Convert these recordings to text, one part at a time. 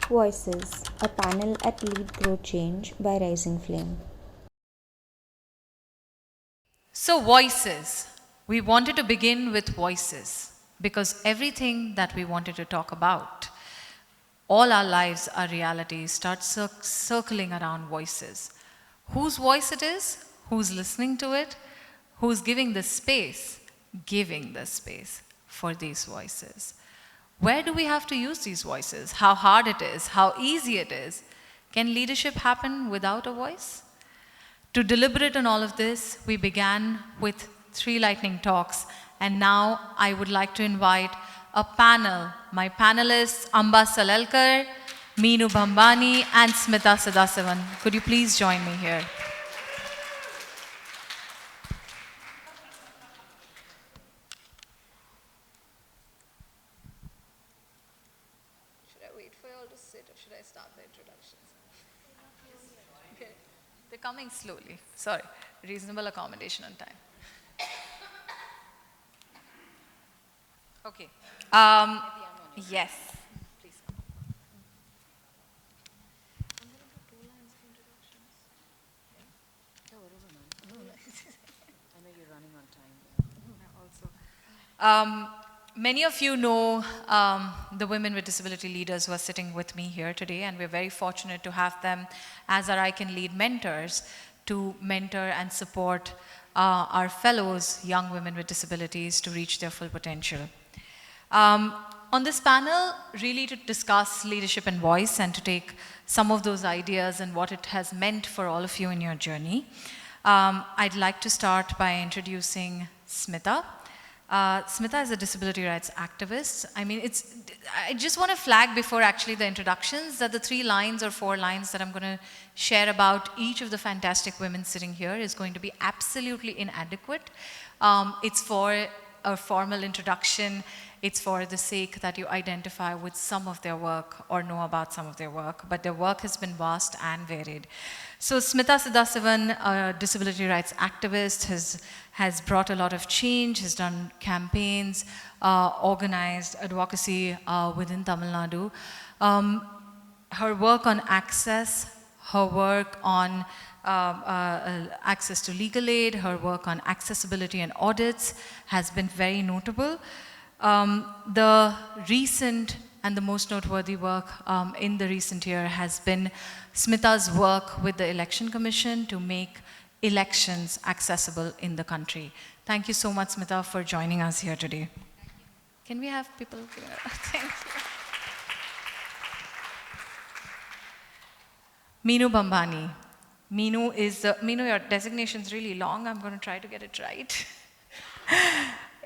Voices, a panel at Lead Grow Change by Rising Flame. So, voices. We wanted to begin with voices because everything that we wanted to talk about, all our lives, our realities, start circling around voices. Whose voice it is, who's listening to it, who's giving the space for these voices. Where do we have to use these voices? How hard it is, how easy it is. Can leadership happen without a voice? To deliberate on all of this, we began with 3 lightning talks, and now I would like to invite a panel. My panelists, Amba Salelkar, Meenu Bhambani, and Smita Sadasivan. Could you please join me here? Should I wait for you all to sit, or should I start the introductions? Okay. They're coming slowly. Sorry. Reasonable accommodation on time. Okay. Yes. Please. Many of you know the women with disability leaders who are sitting with me here today, and we're very fortunate to have them as our I Can Lead mentors to mentor and support our fellows, young women with disabilities, to reach their full potential. On this panel, really to discuss leadership and voice and to take some of those ideas and what it has meant for all of you in your journey. I'd like to start by introducing Smita. Smita is a disability rights activist. I just want to flag before actually the introductions that the 3 lines or 4 lines that I'm going to share about each of the fantastic women sitting here is going to be absolutely inadequate. It's for a formal introduction. It's for the sake that you identify with some of their work or know about some of their work, but their work has been vast and varied. So Smita Sadasivan, a disability rights activist, has brought a lot of change, has done campaigns, organized advocacy within Tamil Nadu. Her work on access, her work on access to legal aid, her work on accessibility and audits has been very notable. The recent and the most noteworthy work in the recent year has been Smita's work with the Election Commission to make elections accessible in the country. Thank you so much, Smita, for joining us here today. Can we have people? Thank you. Meenu Bhambani. Meenu, your designation is really long. I'm going to try to get it right.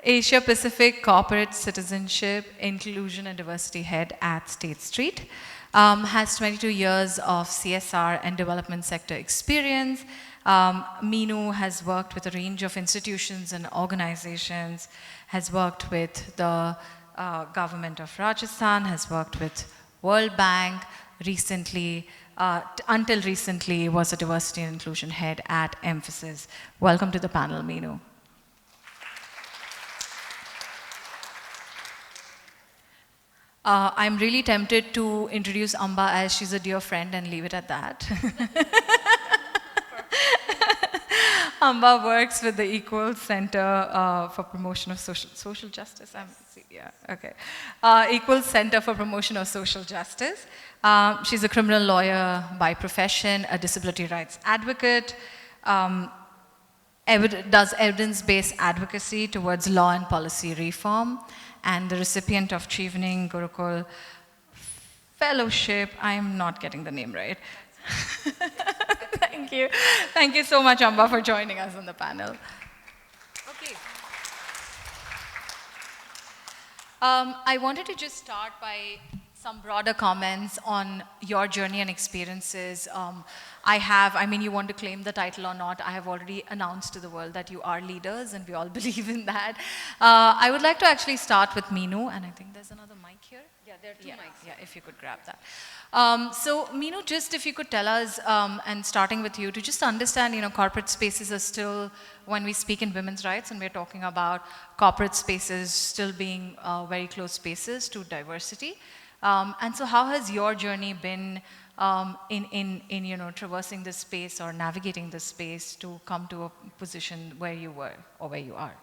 Asia Pacific Corporate Citizenship, Inclusion and Diversity Head at State Street. Has 22 years of CSR and development sector experience. Meenu has worked with a range of institutions and organizations, has worked with the government of Rajasthan, has worked with World Bank, until recently was a diversity and inclusion head at Mphasis. Welcome to the panel, Meenu. I'm really tempted to introduce Amba as she's a dear friend and leave it at that. Amba works with the Equal Center for Promotion of Social Justice. Equal Center for Promotion of Social Justice. She's a criminal lawyer by profession, a disability rights advocate, does evidence-based advocacy towards law and policy reform, and the recipient of Chevening Gurukul Fellowship. I'm not getting the name right. Thank you. Thank you so much, Amba, for joining us on the panel. Okay. I wanted to just start by some broader comments on your journey and experiences. You want to claim the title or not, I have already announced to the world that you are leaders, and we all believe in that. I would like to actually start with Meenu, and I think there's another mic here. Yeah, there are 2 mics. Yeah, if you could grab that. So Meenu, just if you could tell us, and starting with you, to just understand, corporate spaces are still, when we speak in women's rights and we're talking about corporate spaces still being very close spaces to diversity, And so how has your journey been in traversing this space or navigating this space to come to a position where you were or where you are?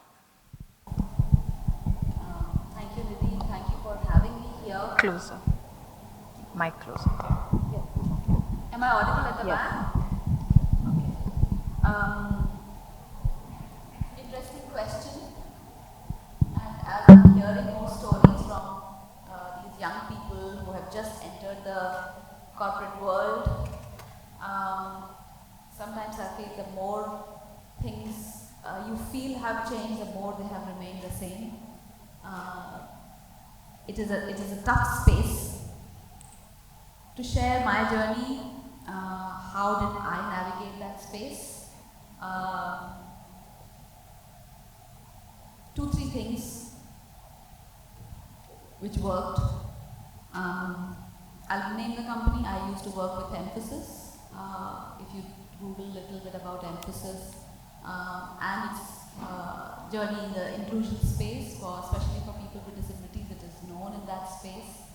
Thank you, Nidhi. Thank you for having me here. Closer. Mic closer. Am I audible at the back? Okay. Interesting question. And as I'm hearing more stories from these young people who have just entered the corporate world, sometimes I feel the more things you feel have changed, the more they have remained the same. It is a tough space. To share my journey, how did I navigate that space? Two, three things which worked. I'll name the company. I used to work with Mphasis. If you Google a little bit about Mphasis and its journey in the inclusion space, especially for people with disabilities, it is known in that space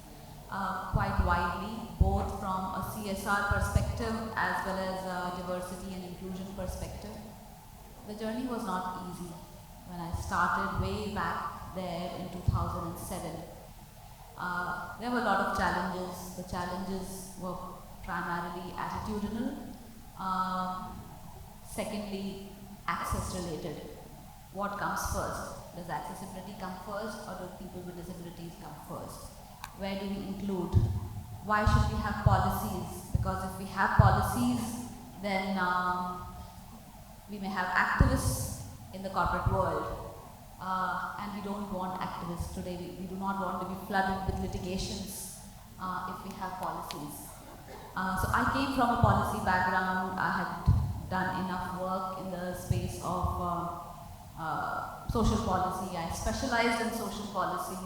quite widely, both from a CSR perspective as well as a diversity and inclusion perspective. The journey was not easy when I started way back there in 2007. There were a lot of challenges. The challenges were primarily attitudinal. Secondly, access related. What comes first? Does accessibility come first, or do people with disabilities come first? Where do we include? Why should we have policies? Because if we have policies, then we may have activists in the corporate world. And we don't want activists today. We do not want to be flooded with litigations if we have policies. So I came from a policy background. I had done enough work in the space of social policy. I specialized in social policy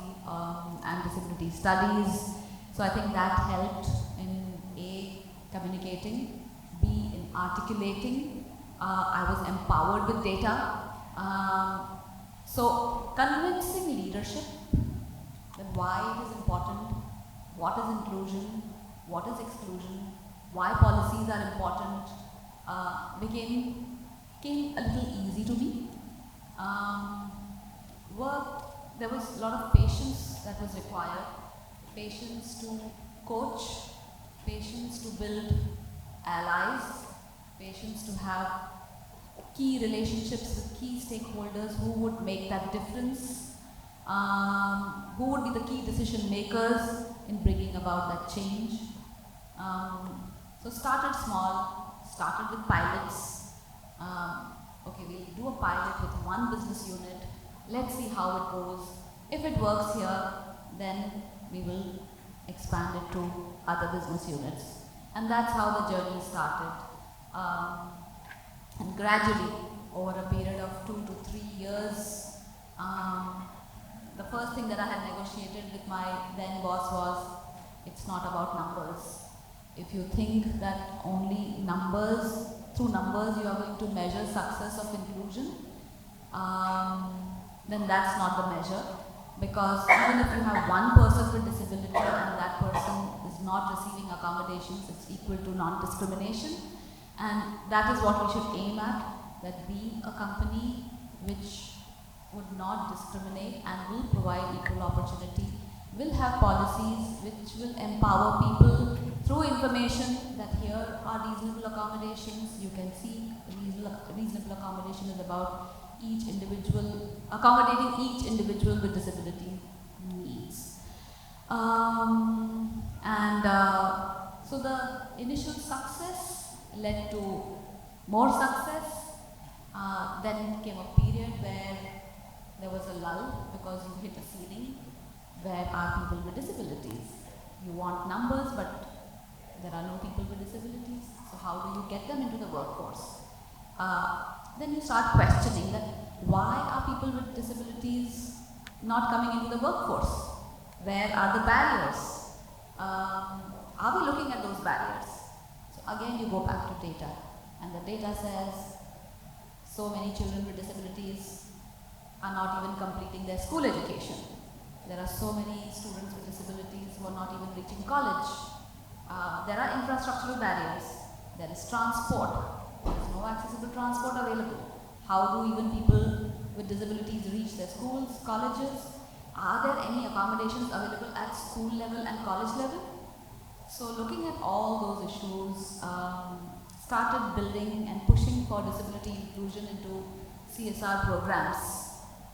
and disability studies. So I think that helped in A, communicating, B, in articulating. I was empowered with data. So convincing leadership that why it is important, what is inclusion, what is exclusion, why policies are important, came a little easy to me. There was a lot of patience that was required, patience to coach, patience to build allies, patience to have key relationships with key stakeholders who would make that difference, who would be the key decision makers in bringing about that change. So started small, started with pilots. Okay, we'll do a pilot with one business unit. Let's see how it goes. If it works here, then we will expand it to other business units. And that's how the journey started. And gradually, over a period of 2 to 3 years, the first thing that I had negotiated with my then boss was, it's not about numbers. If you think that only numbers, through numbers you are going to measure success of inclusion, then that's not the measure. Because even if you have one person with disability and that person is not receiving accommodations, it's equal to non-discrimination. And that is what we should aim at, that be a company which would not discriminate and will provide equal opportunity, will have policies which will empower people through information that here are reasonable accommodations. You can see reasonable accommodation is about each individual, accommodating each individual with disability needs. So the initial success led to more success. Then came a period where there was a lull because you hit a ceiling. Where are people with disabilities? You want numbers, but there are no people with disabilities. So how do you get them into the workforce? Then you start questioning that why are people with disabilities not coming into the workforce? Where are the barriers? Are we looking at those barriers? So again you go back to data, and the data says so many children with disabilities are not even completing their school education. There are so many students with disabilities who are not even reaching college. There are infrastructural barriers. There is transport. There is no accessible transport available. How do even people with disabilities reach their schools, colleges? Are there any accommodations available at school level and college level? So looking at all those issues, started building and pushing for disability inclusion into CSR programs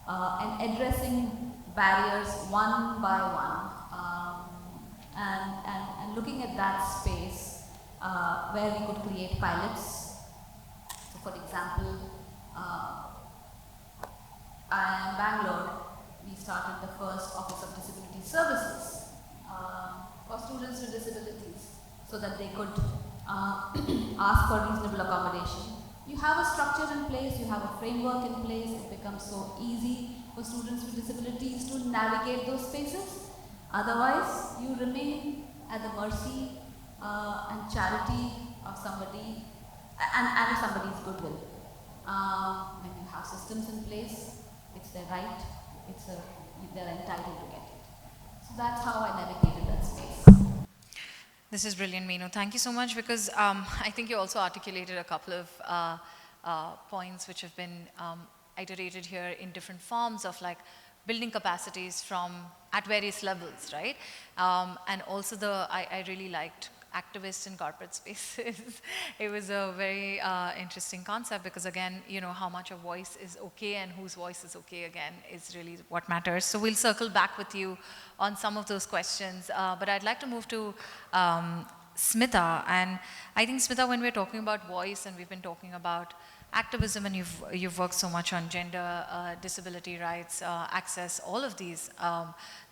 and addressing barriers one by one, and looking at that space where we could create pilots. So for example, in Bangalore, we started the first Office of Disability Services for students with disabilities so that they could ask for reasonable accommodation. You have a structure in place, you have a framework in place, it becomes so easy for students with disabilities to navigate those spaces. Otherwise, you remain at the mercy and charity of somebody and somebody's goodwill. When you have systems in place, it's their right, they're entitled to get it. So that's how I navigated that space. This is brilliant, Meenu. Thank you so much, because I think you also articulated a couple of points which have been iterated here in different forms of like building capacities from at various levels, right? And also I really liked activists in corporate spaces. It was a very interesting concept, because again, you know, how much a voice is okay and whose voice is okay again is really what matters. So we'll circle back with you on some of those questions, but I'd like to move to Smita. And I think, Smita, when we're talking about voice and we've been talking about activism, and you've worked so much on gender, disability rights, access, all of these,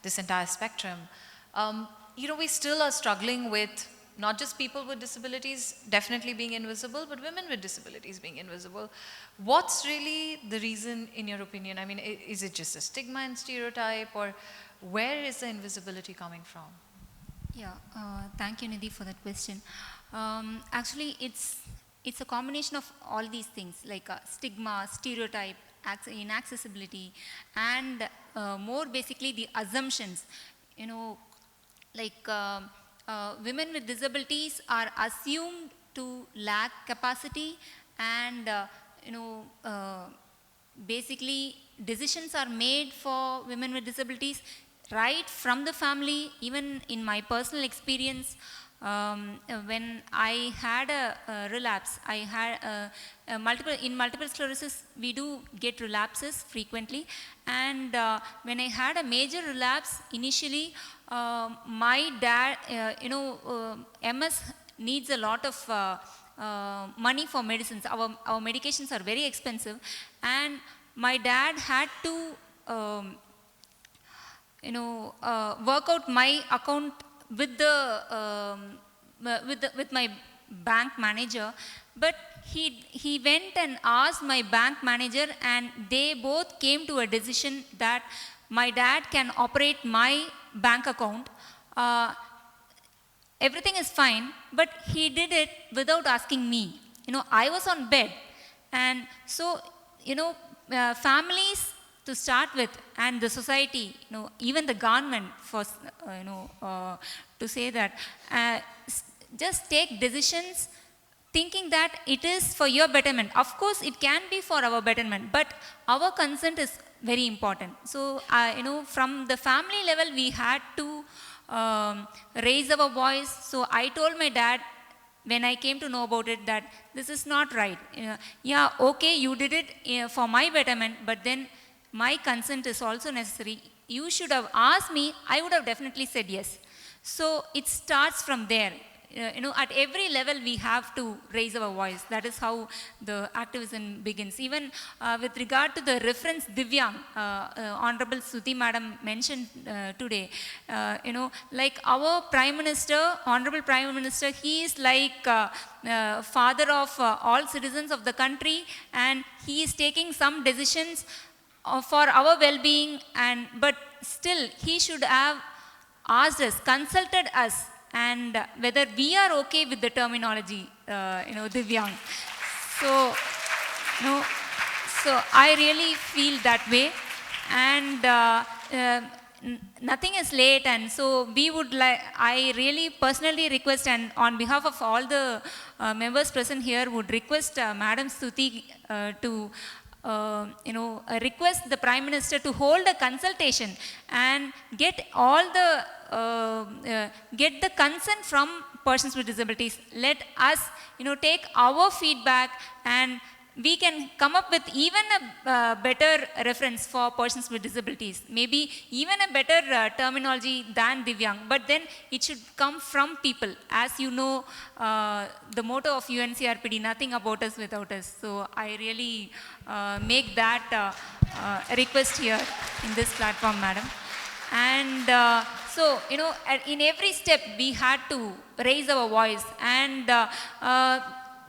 this entire spectrum, you know, we still are struggling with not just people with disabilities definitely being invisible, but women with disabilities being invisible. What's really the reason, in your opinion? I mean, is it just a stigma and stereotype, or where is the invisibility coming from? Yeah, thank you, Nidhi, for that question. Actually, it's a combination of all these things, like stigma, stereotype, inaccessibility, and more basically the assumptions. You know, like women with disabilities are assumed to lack capacity, and you know, basically decisions are made for women with disabilities right from the family. Even in my personal experience, when I had a relapse, I had in multiple sclerosis, we do get relapses frequently. And when I had a major relapse, initially, my dad, MS needs a lot of money for medicines. Our medications are very expensive. And my dad had to, work out my account with with my bank manager. But he went and asked my bank manager, and they both came to a decision that my dad can operate my bank account. Everything is fine, but he did it without asking me. I was on bed, and so families to start with, and the society, even the government, for to say that, just take decisions thinking that it is for your betterment. Of course, it can be for our betterment, but our consent is very important. So, from the family level, we had to raise our voice. So I told my dad, when I came to know about it, that this is not right. Yeah, okay, you did it for my betterment, but then my consent is also necessary. You should have asked me, I would have definitely said yes. So it starts from there. At every level we have to raise our voice. That is how the activism begins. Even with regard to the reference Divyang, Honorable Suti Madam mentioned today, like our Prime Minister, Honorable Prime Minister, he is like father of all citizens of the country, and he is taking some decisions for our well-being, but still he should have asked us, consulted us, and whether we are okay with the terminology, Divyang. So, so I really feel that way. And nothing is late, and so we would like, I really personally request, and on behalf of all the members present here, would request Madam Stuti to request the Prime Minister to hold a consultation and get all the get the consent from persons with disabilities. Let us take our feedback, and we can come up with even a better reference for persons with disabilities, maybe even a better terminology than Divyang, but then it should come from people. As you know, the motto of UNCRPD, nothing about us without us. So I really make that request here in this platform, madam. And so, in every step we had to raise our voice, and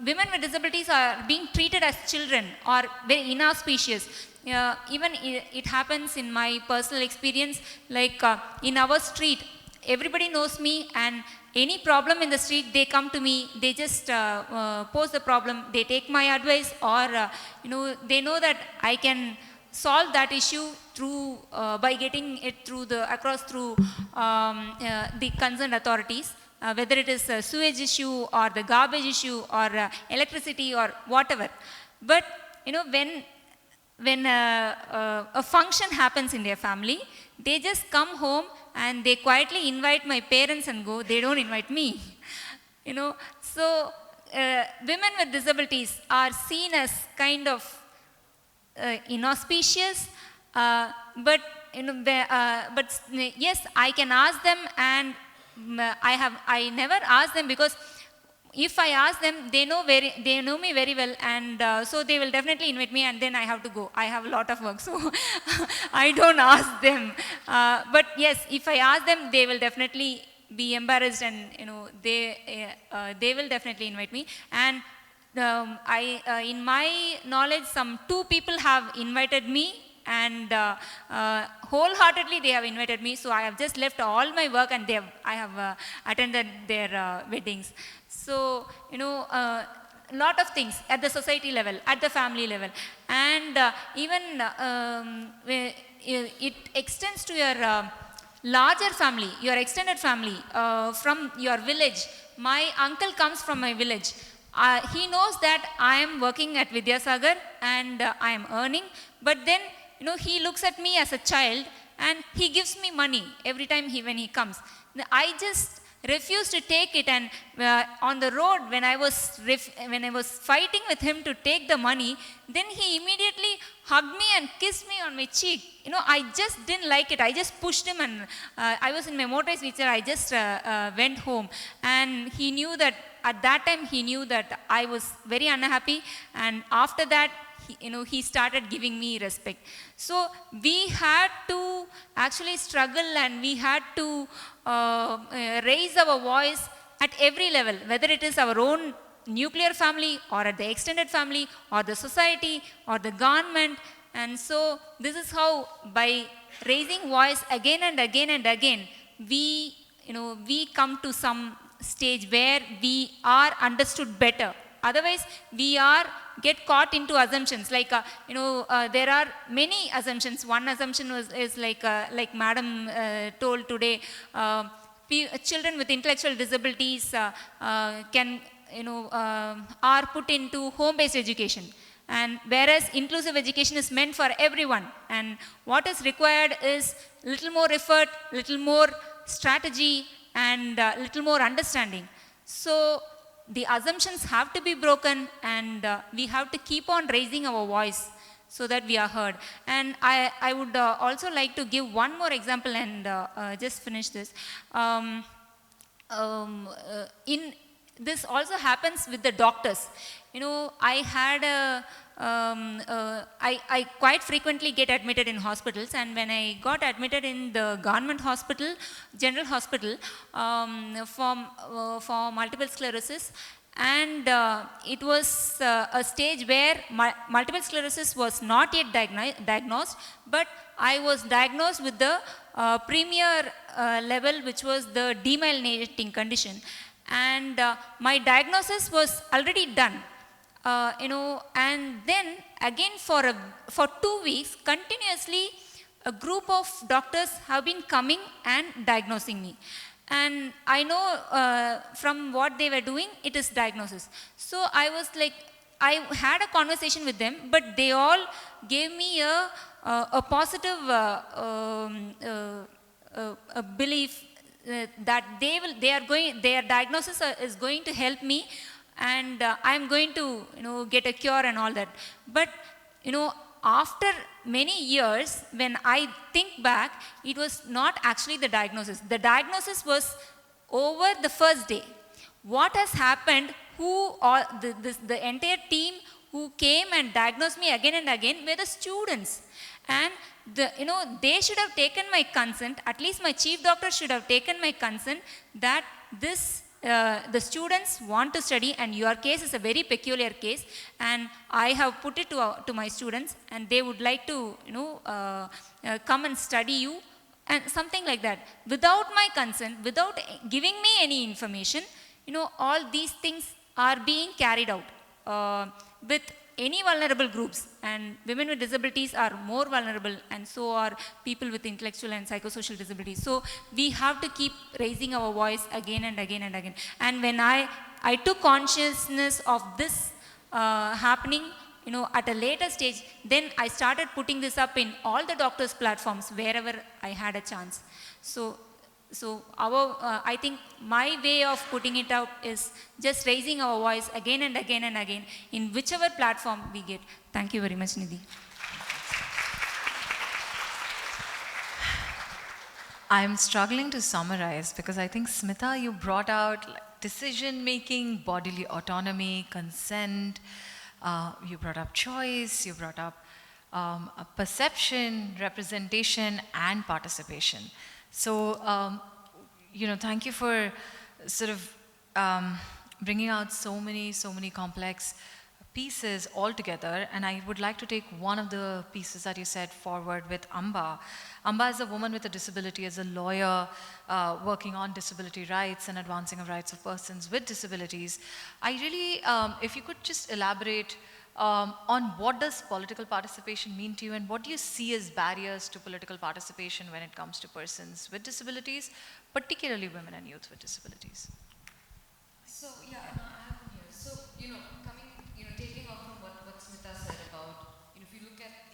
women with disabilities are being treated as children or very inauspicious. Even it happens in my personal experience, like in our street, everybody knows me, and any problem in the street, they come to me, they just pose the problem, they take my advice, or they know that I can solve that issue through by getting it through the concerned authorities. Whether it is a sewage issue or the garbage issue or electricity or whatever. But when a function happens in their family, they just come home and they quietly invite my parents and go. They don't invite me. So women with disabilities are seen as kind of inauspicious, but yes, I can ask them, and I never ask them, because if I ask them, they know me very well, and so they will definitely invite me, and then I have to go. I have a lot of work, so I don't ask them. But yes, if I ask them, they will definitely be embarrassed, and they will definitely invite me. And in my knowledge, some 2 people have invited me, and wholeheartely they have invited me. So I have just left all my work, and I have attended their weddings. So lot of things at the society level, at the family level, and even it extends to your larger family, your extended family, from your village. My uncle comes from my village. He knows that I am working at Vidyasagar and I am earning, but then he looks at me as a child, and he gives me money every time when he comes. I just refused to take it, and on the road, when I was fighting with him to take the money, then he immediately hugged me and kissed me on my cheek. I just didn't like it. I just pushed him, and I was in my motorized wheelchair. I just went home, and he knew that at that time he knew that I was very unhappy, and after that he started giving me respect. So we had to actually struggle, and we had to raise our voice at every level, whether it is our own nuclear family, or at the extended family, or the society, or the government. And so this is how, by raising voice again and again and again, we come to some stage where we are understood better. Otherwise, we get caught into assumptions. Like there are many assumptions. One assumption is like Madam told today. Children with intellectual disabilities can are put into home-based education, and whereas inclusive education is meant for everyone, and what is required is little more effort, little more strategy, and little more understanding. So the assumptions have to be broken, and we have to keep on raising our voice so that we are heard. And I would also like to give one more example, and just finish this. This also happens with the doctors. I had I quite frequently get admitted in hospitals, and when I got admitted in the government hospital, general hospital, for multiple sclerosis, and it was a stage where multiple sclerosis was not yet diagnosed, but I was diagnosed with the premier level, which was the demyelinating condition, and my diagnosis was already done. And then again for 2 weeks continuously, a group of doctors have been coming and diagnosing me. And I know from what they were doing, it is diagnosis. So I was like, I had a conversation with them, but they all gave me a positive a belief that their diagnosis is going to help me, and I'm going to, get a cure and all that. But, after many years, when I think back, it was not actually the diagnosis. The diagnosis was over the first day. What has happened, the entire team who came and diagnosed me again and again were the students. And they should have taken my consent, at least my chief doctor should have taken my consent that the students want to study, and your case is a very peculiar case, and I have put it to my students, and they would like to, come and study you, and something like that. Without my consent, without giving me any information, all these things are being carried out with any vulnerable groups, and women with disabilities are more vulnerable, and so are people with intellectual and psychosocial disabilities. So we have to keep raising our voice again and again and again. And when I took consciousness of this happening, at a later stage, then I started putting this up in all the doctors' platforms wherever I had a chance. So I think my way of putting it out is just raising our voice again and again and again in whichever platform we get. Thank you very much, Nidhi. I'm struggling to summarize because I think, Smita, you brought out decision-making, bodily autonomy, consent, you brought up choice, you brought up perception, representation, and participation. So, thank you for sort of bringing out so many complex pieces all together. And I would like to take one of the pieces that you said forward with Amba. Amba is a woman with a disability, as a lawyer working on disability rights and advancing the rights of persons with disabilities. I really, if you could just elaborate on what does political participation mean to you, and what do you see as barriers to political participation when it comes to persons with disabilities, particularly women and youth with disabilities? So, yeah, no, I have one here. So, taking off from what Smita said about, if you look at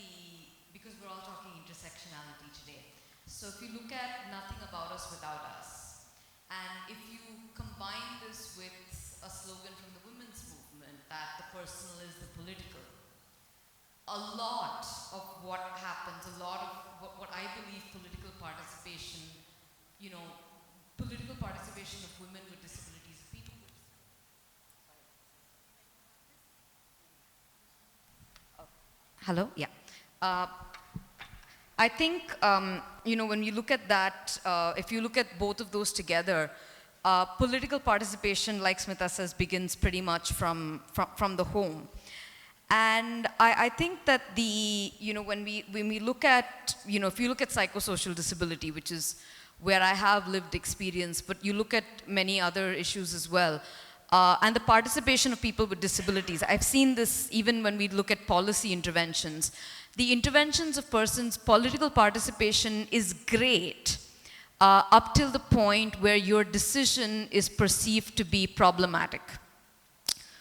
because we're all talking intersectionality today. So if you look at Nothing About Us Without Us, and if you combine this with a slogan from the women's movement, that the personal is the political, a lot of what happens, a lot of what I believe political participation, political participation of women with disabilities, people with Hello? Yeah. I think, when you look at that, if you look at both of those together, political participation, like Smita says, begins pretty much from the home. And I think that when we look at, if you look at psychosocial disability, which is where I have lived experience, but you look at many other issues as well, and the participation of people with disabilities. I've seen this even when we look at policy interventions. The interventions of persons, political participation is great up till the point where your decision is perceived to be problematic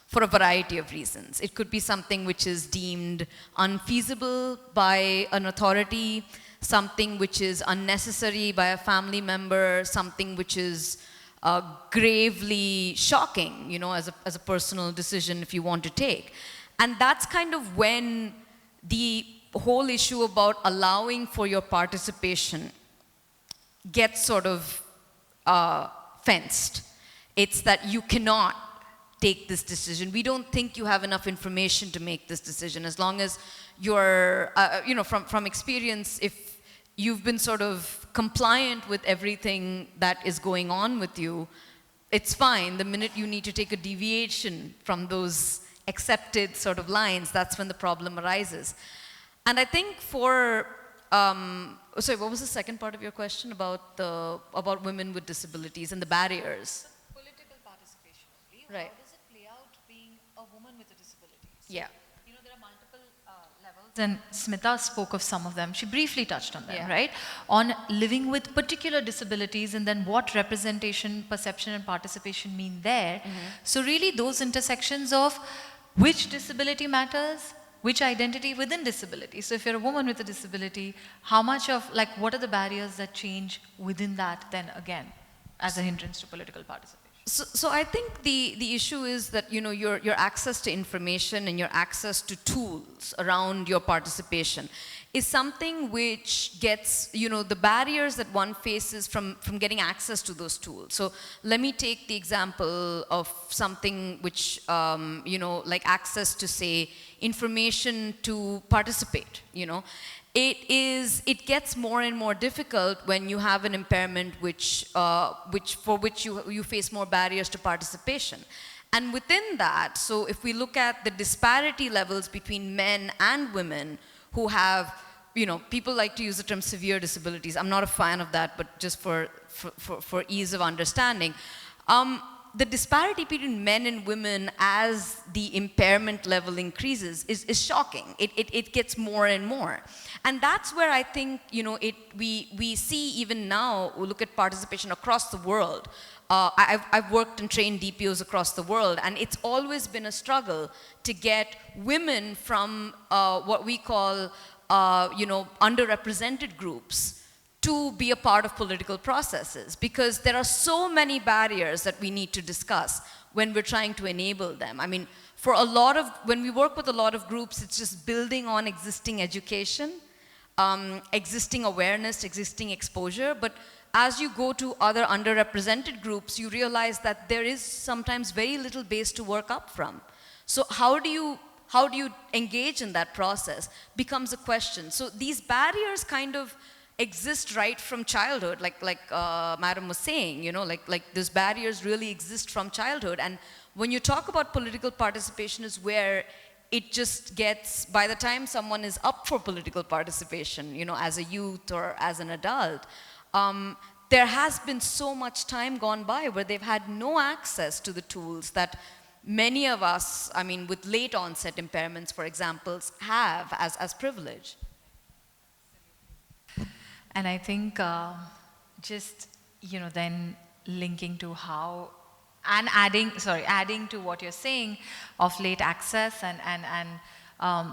for a variety of reasons. It could be something which is deemed unfeasible by an authority, something which is unnecessary by a family member, something which is gravely shocking, as a personal decision if you want to take. And that's kind of when the whole issue about allowing for your participation gets sort of fenced. It's that you cannot take this decision. We don't think you have enough information to make this decision. As long as you're, from experience, if you've been sort of compliant with everything that is going on with you, it's fine. The minute you need to take a deviation from those accepted sort of lines, that's when the problem arises. And I think sorry, what was the second part of your question about women with disabilities and the barriers? Political participation. Right. How does it play out being a woman with a disability? Yeah. There are multiple levels and Smita spoke of some of them. She briefly touched on them, Yeah. right? On living with particular disabilities and then what representation, perception, and participation mean there. So, really, those intersections of which disability matters, which identity within disability. So, if you're a woman with a disability, how much of, like, what are the barriers that change within that, then again, as a hindrance to political participation? So I think the issue is that, you know, your access to information and your access to tools around your participation is something which gets, you know, the barriers that one faces from getting access to those tools. So let me take the example of something which, you know, like access to, say, information to participate, you know. It gets more and more difficult when you have an impairment for which you face more barriers to participation. And within that, so if we look at the disparity levels between men and women who have, you know, people like to use the term severe disabilities. I'm not a fan of that, but just for ease of understanding. The disparity between men and women as the impairment level increases is shocking. It gets more and more. And that's where I think, you know, we see even now, we look at participation across the world. I've worked and trained DPOs across the world, and it's always been a struggle to get women from what we call, you know, underrepresented groups to be a part of political processes, because there are so many barriers that we need to discuss when we're trying to enable them. I mean, when we work with a lot of groups, it's just building on existing education, existing awareness, existing exposure, but as you go to other underrepresented groups, you realize that there is sometimes very little base to work up from. So how do you engage in that process becomes a question. So these barriers kind of exist right from childhood, like Madam was saying, you know, like these barriers really exist from childhood. And when you talk about political participation is where it just gets, by the time someone is up for political participation, you know, as a youth or as an adult, there has been so much time gone by where they've had no access to the tools that many of us, I mean, with late onset impairments, for example, have as privilege. And I think just, you know, then linking to how, and adding to what you're saying of late access and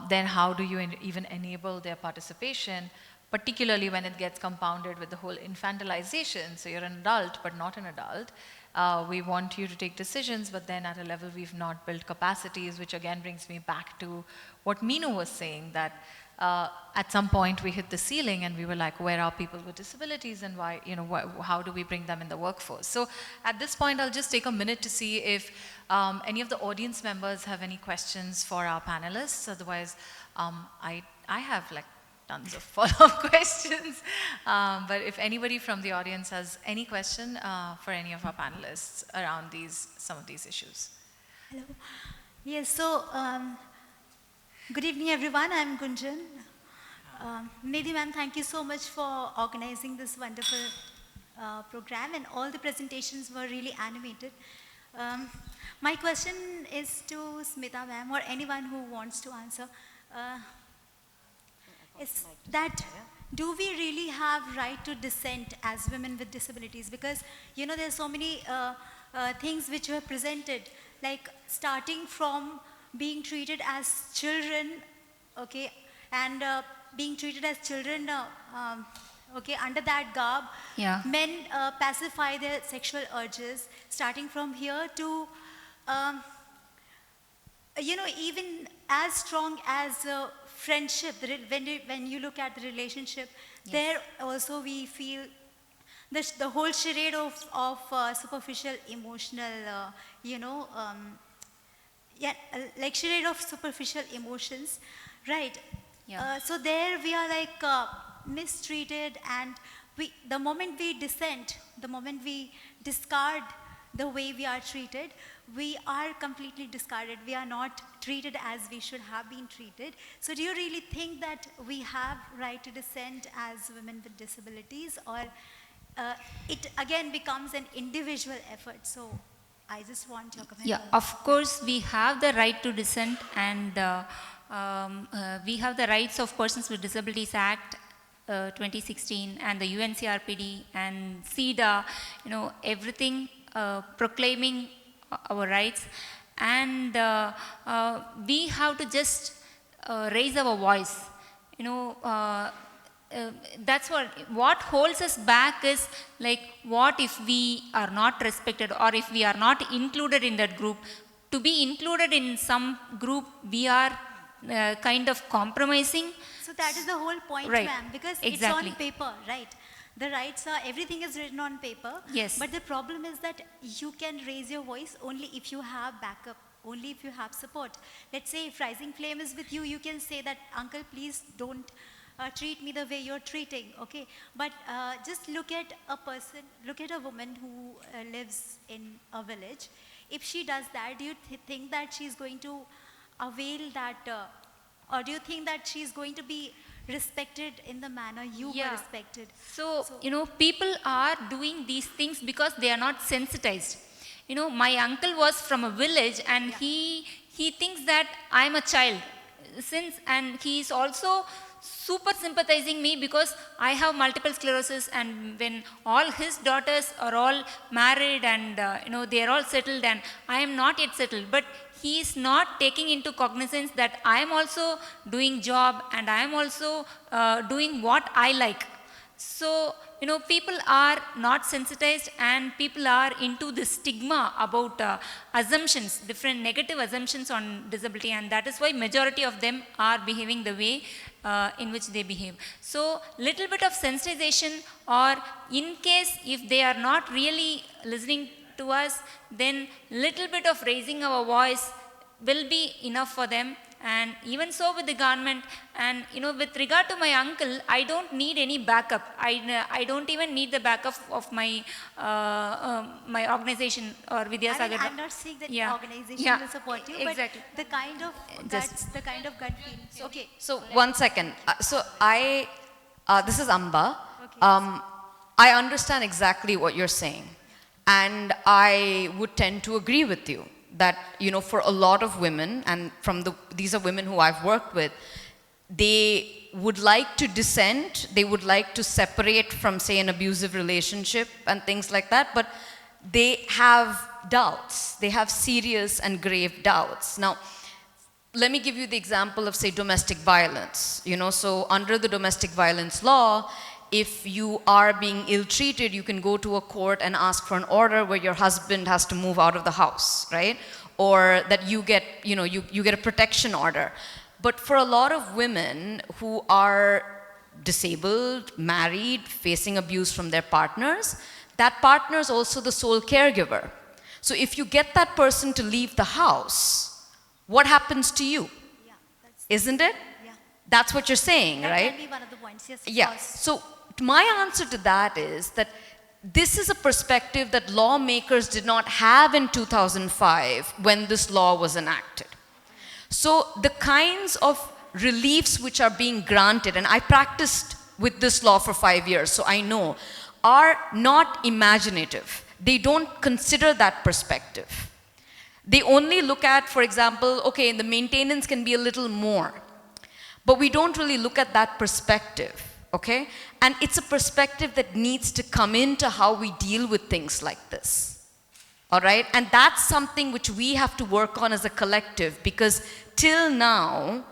then how do you even enable their participation, particularly when it gets compounded with the whole infantilization. So you're an adult, but not an adult. We want you to take decisions, but then at a level we've not built capacities, which again brings me back to what Meenu was saying, that at some point we hit the ceiling and we were like, where are people with disabilities and why, you know, how do we bring them in the workforce? So at this point, I'll just take a minute to see if any of the audience members have any questions for our panelists. Otherwise, I have like tons of follow-up questions. But if anybody from the audience has any question for any of our panelists around some of these issues. Hello. Yes, so good evening, everyone. I'm Gunjan. Nidhi ma'am, thank you so much for organizing this wonderful program, and all the presentations were really animated. My question is to Smita ma'am, or anyone who wants to answer. Is that, do we really have right to dissent as women with disabilities? Because, you know, there's so many things which were presented, like starting from being treated as children, okay, and being treated as children, okay, under that garb, Yeah. men pacify their sexual urges, starting from here to, you know, even as strong as friendship, when you look at the relationship, yes, there also we feel the whole charade of superficial emotional, you know, yeah, like charade of superficial emotions, right? Yeah. So there we are like mistreated, and the moment we dissent, the moment we discard the way we are treated, we are completely discarded. We are not treated as we should have been treated. So do you really think that we have right to dissent as women with disabilities, or it again becomes an individual effort? So I just want your comment. Yeah, of course we have the right to dissent, and we have the Rights of Persons with Disabilities Act 2016 and the UNCRPD and CEDA, everything proclaiming our rights, and we have to just raise our voice. That's what holds us back is like, what if we are not respected, or if we are not included in that group? To be included in some group, we are kind of compromising. So that is the whole point, Right. ma'am, because Exactly. it's on paper, right? The rights are, everything is written on paper. Yes. But the problem is that you can raise your voice only if you have backup, only if you have support. Let's say if Rising Flame is with you, you can say that, uncle, please don't treat me the way you're treating, okay? But just look at a person, look at a woman who lives in a village. If she does that, do you think that she's going to avail that, or do you think that she's going to be respected in the manner you were respected? So, people are doing these things because they are not sensitized. My uncle was from a village, and he thinks that I'm a child. And he is also super sympathizing me because I have multiple sclerosis, and when all his daughters are all married and they are all settled and I am not yet settled, but he is not taking into cognizance that I am also doing job and I am also doing what I like. So, people are not sensitized, and people are into the stigma about assumptions, different negative assumptions on disability, and that is why majority of them are behaving the way in which they behave. So, little bit of sensitization, or in case if they are not really listening to us, then little bit of raising our voice will be enough for them. And even so with the government, and with regard to my uncle, I don't need any backup. I don't even need the backup of my my organization or Vidyasagar. I'm not saying that Yeah. organization Yeah. will support you, Exactly. but the kind of guts, the kind of gut feelings. Okay. So 1 second. This is Amba. Okay. I understand exactly what you're saying, and I would tend to agree with you that, for a lot of women, and these are women who I've worked with, they would like to dissent, they would like to separate from, say, an abusive relationship and things like that, but they have doubts. They have serious and grave doubts. Now, let me give you the example of, say, domestic violence. So under the domestic violence law, if you are being ill-treated, you can go to a court and ask for an order where your husband has to move out of the house, right? Or that you get, you get a protection order. But for a lot of women who are disabled, married, facing abuse from their partners, that partner is also the sole caregiver. So if you get that person to leave the house, what happens to you? Yeah, Isn't it? yeah. That's what you're saying, That right? can be one of the points. Yes. of Yeah. course. So my answer to that is that this is a perspective that lawmakers did not have in 2005 when this law was enacted. So the kinds of reliefs which are being granted, and I practiced with this law for 5 years, so I know, are not imaginative. They don't consider that perspective. They only look at, for example, okay, the maintenance can be a little more. But we don't really look at that perspective, okay? And it's a perspective that needs to come into how we deal with things like this, all right? And that's something which we have to work on as a collective, because till now,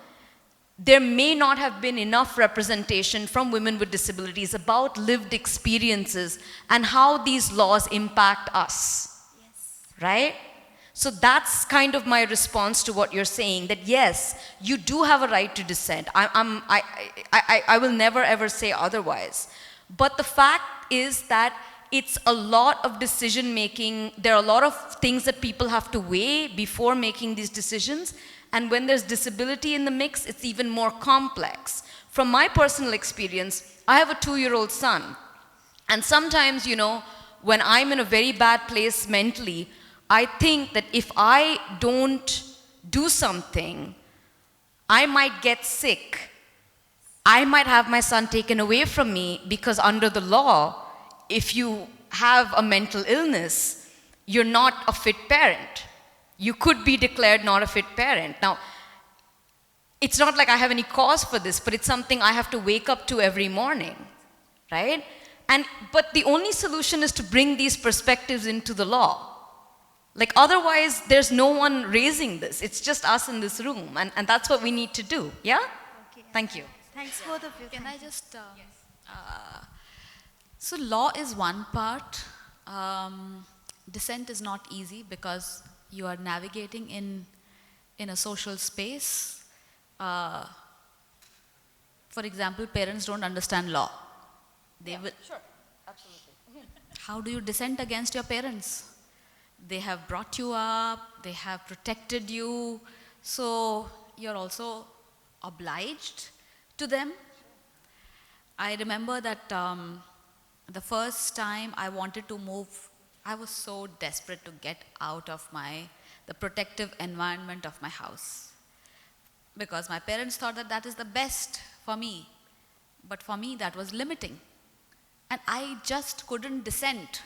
there may not have been enough representation from women with disabilities about lived experiences and how these laws impact us, right? So that's kind of my response to what you're saying, that yes, you do have a right to dissent. I will never ever say otherwise. But the fact is that it's a lot of decision making. There are a lot of things that people have to weigh before making these decisions. And when there's disability in the mix, it's even more complex. From my personal experience, I have a 2-year-old son. And sometimes, when I'm in a very bad place mentally, I think that if I don't do something, I might get sick. I might have my son taken away from me, because under the law, if you have a mental illness, you're not a fit parent. You could be declared not a fit parent. Now, it's not like I have any cause for this, but it's something I have to wake up to every morning, right? But the only solution is to bring these perspectives into the law. Like otherwise, there's no one raising this. It's just us in this room, and that's what we need to do, yeah? Okay. Thank you. Thanks both of you. Can I Thank you. just, so law is one part. Dissent is not easy because you are navigating in a social space. For example, parents don't understand law. They will. Sure, absolutely. How do you dissent against your parents? They have brought you up, they have protected you, so you're also obliged to them. I remember that the first time I wanted to move, I was so desperate to get out of the protective environment of my house. Because my parents thought that that is the best for me. But for me, that was limiting. And I just couldn't dissent.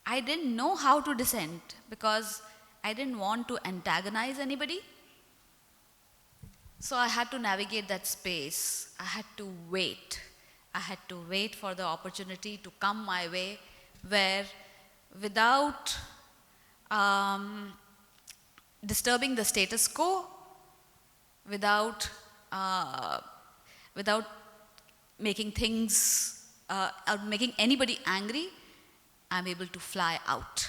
I didn't know how to dissent because I didn't want to antagonize anybody. So I had to navigate that space. I had to wait. I had to wait for the opportunity to come my way where without disturbing the status quo, without making things, or making anybody angry, I'm able to fly out.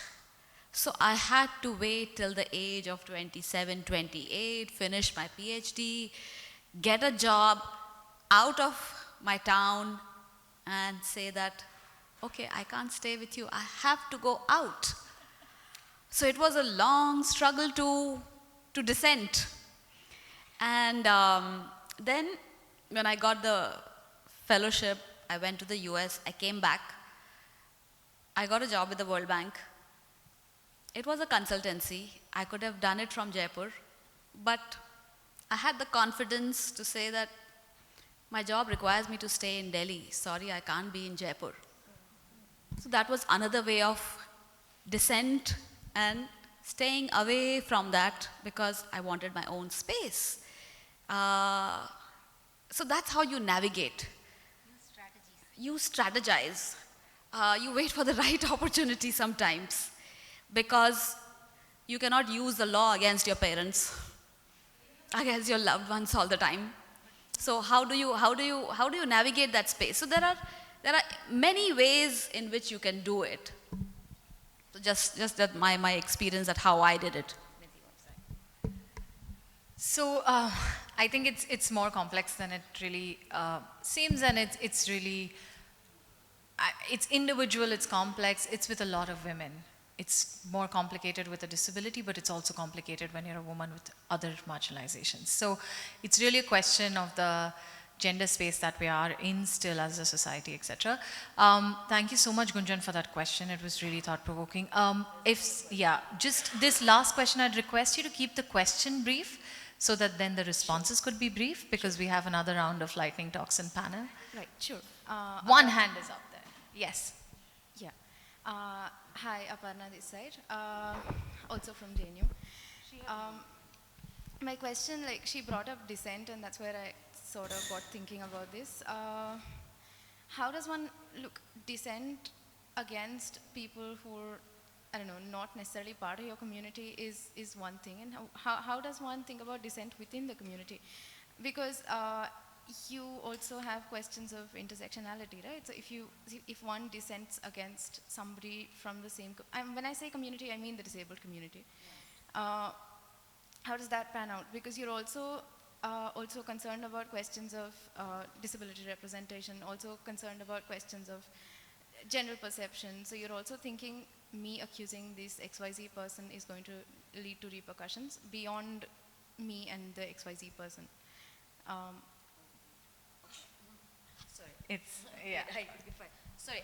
So I had to wait till the age of 27, 28, finish my PhD, get a job out of my town and say that, okay, I can't stay with you, I have to go out. So it was a long struggle to dissent. And then when I got the fellowship, I went to the US, I came back, I got a job with the World Bank. It was a consultancy. I could have done it from Jaipur, but I had the confidence to say that my job requires me to stay in Delhi. Sorry, I can't be in Jaipur. So that was another way of dissent and staying away from that because I wanted my own space. So that's how you navigate. You strategize. You wait for the right opportunity sometimes because you cannot use the law against your parents, against your loved ones all the time. So how do you navigate that space? So there are many ways in which you can do it. So just that my experience at how I did it. So I think it's more complex than it really seems, and it's really, it's individual, it's complex, it's with a lot of women. It's more complicated with a disability, but it's also complicated when you're a woman with other marginalizations. So it's really a question of the gender space that we are in still as a society, etc. Thank you so much, Gunjan, for that question. It was really thought-provoking. Just this last question, I'd request you to keep the question brief so that then the responses could be brief because we have another round of lightning talks and panel. Right, sure. One hand is up there. Yes. Yeah. Hi, Aparna this side, also from JNU. My question, like, she brought up dissent, and that's where I sort of got thinking about this. How does one look dissent against people who are, I don't know, not necessarily part of your community is one thing, and how does one think about dissent within the community? Because you also have questions of intersectionality, right? So if one dissents against somebody from the same, when I say community, I mean the disabled community. How does that pan out? Because you're also concerned about questions of disability representation, also concerned about questions of general perception. So you're also thinking me accusing this XYZ person is going to lead to repercussions beyond me and the XYZ person. Sorry,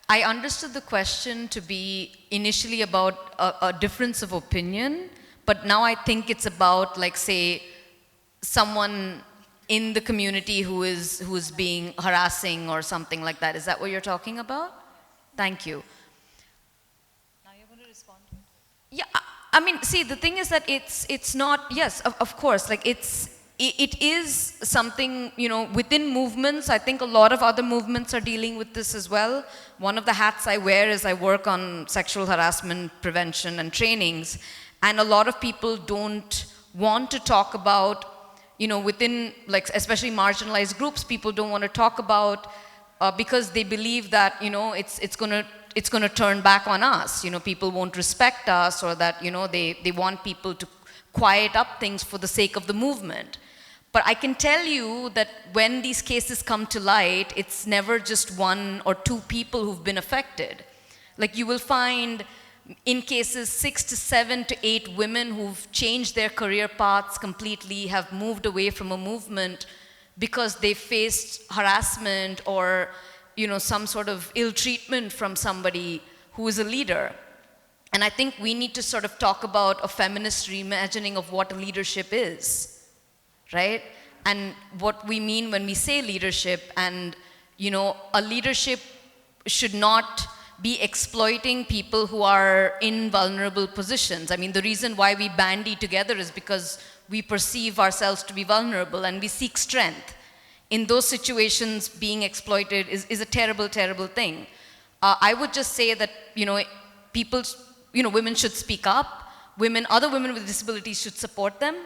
I understood the question to be initially about a difference of opinion, but now I think it's about, like, say, someone in the community who's being harassing or something like that. Is that what you're talking about? Thank you. Now you're going to respond to it. Yeah, I mean, see, the thing is that it's not, yes, of course, like it is something, you know, within movements. I think a lot of other movements are dealing with this as well. One of the hats I wear is I work on sexual harassment prevention and trainings, and a lot of people don't want to talk about, you know, within, like, especially marginalized groups, people don't want to talk about because they believe that, you know, it's going to turn back on us. You know, people won't respect us, or that, you know, they want people to quiet up things for the sake of the movement. But I can tell you that when these cases come to light, it's never just one or two people who've been affected. Like, you will find in cases 6 to 7 to 8 women who've changed their career paths completely, have moved away from a movement because they faced harassment or, you know, some sort of ill treatment from somebody who is a leader. And I think we need to sort of talk about a feminist reimagining of what leadership is. Right? And what we mean when we say leadership. And, you know, a leadership should not be exploiting people who are in vulnerable positions. I mean, the reason why we bandy together is because we perceive ourselves to be vulnerable and we seek strength. In those situations, being exploited is a terrible, terrible thing. I would just say that, you know, people, you know, women should speak up. Other women with disabilities should support them.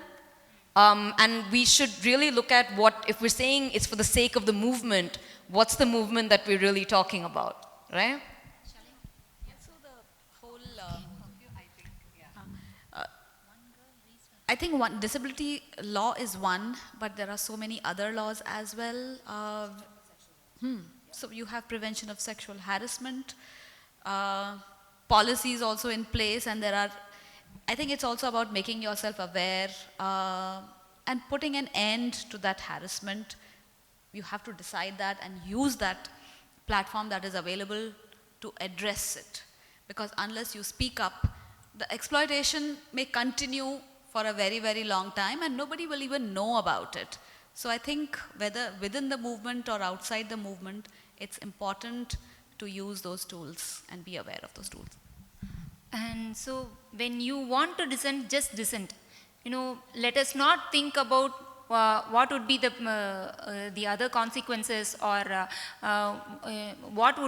And we should really look at what, if we're saying it's for the sake of the movement, what's the movement that we're really talking about, right? So the whole, I think one disability law is one, but there are so many other laws as well. So you have prevention of sexual harassment, policies also in place, and there are, I think it's also about making yourself aware and putting an end to that harassment. You have to decide that and use that platform that is available to address it. Because unless you speak up, the exploitation may continue for a very, very long time and nobody will even know about it. So I think whether within the movement or outside the movement, it's important to use those tools and be aware of those tools. And so when you want to dissent, just dissent. You know, let us not think about what would be the other consequences, or what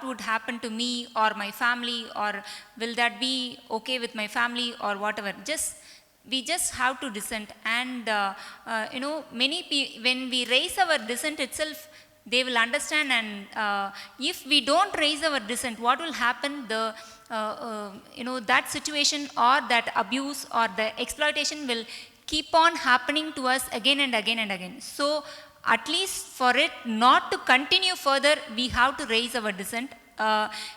would happen to me or my family, or will that be okay with my family or whatever. We just have to dissent. And you know, when we raise our dissent itself, they will understand. And if we don't raise our dissent, what will happen? You know, that situation or that abuse or the exploitation will keep on happening to us again and again and again. So at least for it not to continue further, we have to raise our dissent.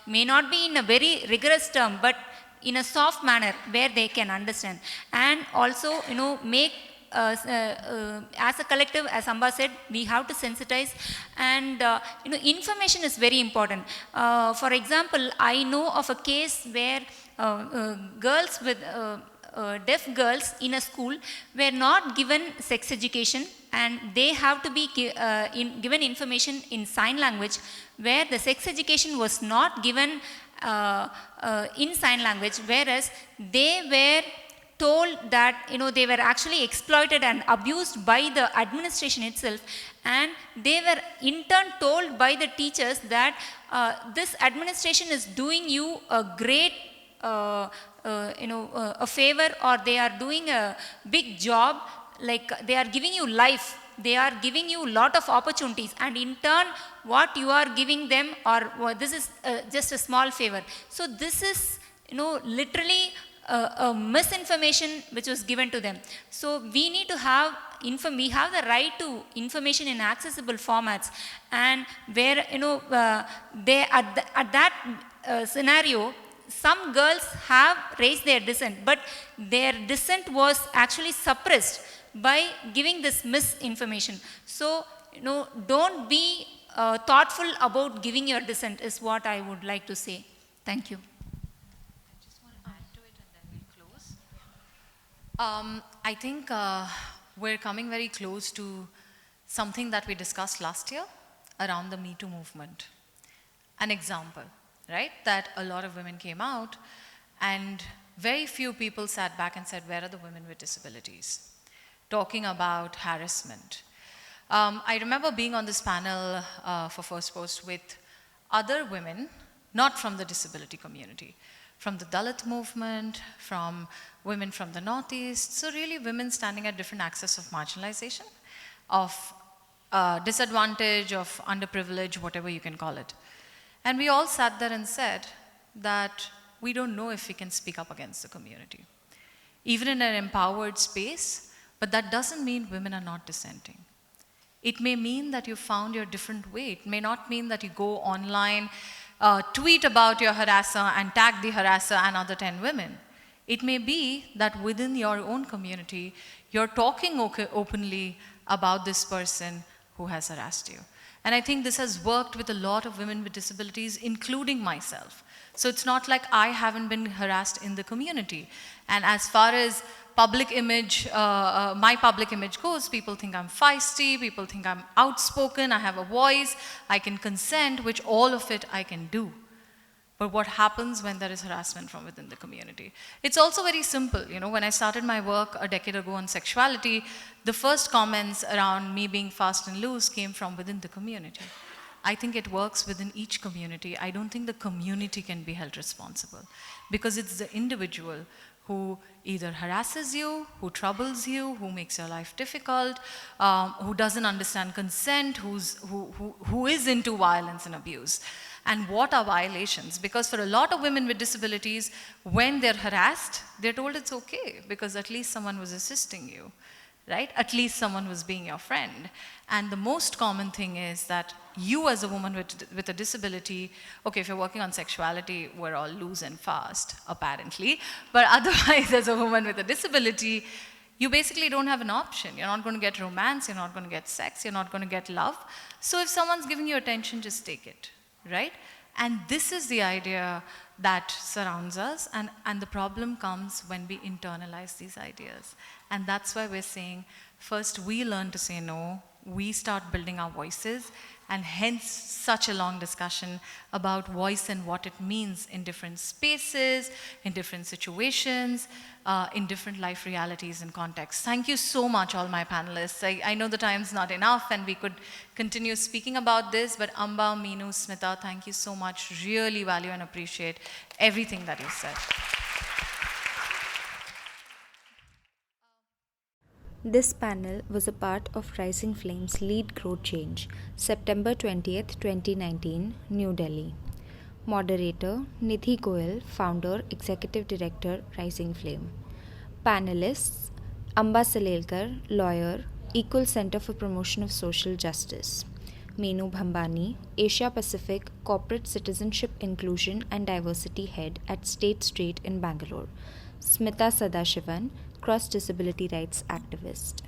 May not be in a very rigorous term, but in a soft manner where they can understand. And also, you know, make as a collective, as Amba said, we have to sensitize. And you know, information is very important. For example, I know of a case where girls with deaf girls in a school were not given sex education, and they have to be given information in sign language, where the sex education was not given in sign language, whereas they were told that, you know, they were actually exploited and abused by the administration itself, and they were in turn told by the teachers that this administration is doing you a great you know, a favor, or they are doing a big job, like they are giving you life, they are giving you a lot of opportunities, and in turn what you are giving them, or this is just a small favor. So this is, you know, literally a misinformation which was given to them. So we need to have we have the right to information in accessible formats, and where, you know, they at that scenario, some girls have raised their dissent, but their dissent was actually suppressed by giving this misinformation. So, you know, don't be thoughtful about giving your dissent is what I would like to say. Thank you. I think we're coming very close to something that we discussed last year around the Me Too movement. An example, right? That a lot of women came out and very few people sat back and said, where are the women with disabilities? Talking about harassment. I remember being on this panel for First Post with other women, not from the disability community, from the Dalit movement, from women from the Northeast. So really women standing at different axes of marginalization, of disadvantage, of underprivilege, whatever you can call it. And we all sat there and said that we don't know if we can speak up against the community, even in an empowered space, but that doesn't mean women are not dissenting. It may mean that you found your different way. It may not mean that you go online, tweet about your harasser and tag the harasser and other 10 women. It may be that within your own community, you're talking openly about this person who has harassed you. And I think this has worked with a lot of women with disabilities, including myself. So it's not like I haven't been harassed in the community. And as far as public image, my public image goes, people think I'm feisty, people think I'm outspoken, I have a voice, I can consent, which all of it I can do. But what happens when there is harassment from within the community? It's also very simple. You know, when I started my work a decade ago on sexuality, the first comments around me being fast and loose came from within the community. I think it works within each community. I don't think the community can be held responsible because it's the individual who either harasses you, who troubles you, who makes your life difficult, who doesn't understand consent, who is into violence and abuse. And what are violations? Because for a lot of women with disabilities, when they're harassed, they're told it's okay because at least someone was assisting you, right? At least someone was being your friend. And the most common thing is that you as a woman with a disability, okay, if you're working on sexuality, we're all loose and fast, apparently. But otherwise, as a woman with a disability, you basically don't have an option. You're not going to get romance, you're not going to get sex, you're not going to get love. So if someone's giving you attention, just take it, right? And this is the idea that surrounds us, and the problem comes when we internalize these ideas. And that's why we're saying, first we learn to say no, we start building our voices, and hence such a long discussion about voice and what it means in different spaces, in different situations, in different life realities and contexts. Thank you so much, all my panelists. I know the time's not enough and we could continue speaking about this, but Amba, Meenu, Smita, thank you so much. Really value and appreciate everything that you said. This panel was a part of Rising Flames Lead Grow Change, September 20th, 2019, New Delhi. Moderator, Nidhi Goyal, Founder, Executive Director, Rising Flame. Panelists, Amba Salelkar, Lawyer, Equal Center for Promotion of Social Justice. Meenu Bhambani, Asia Pacific Corporate Citizenship Inclusion and Diversity Head at State Street in Bangalore. Smita Sadashivan, Cross Disability Rights Activist.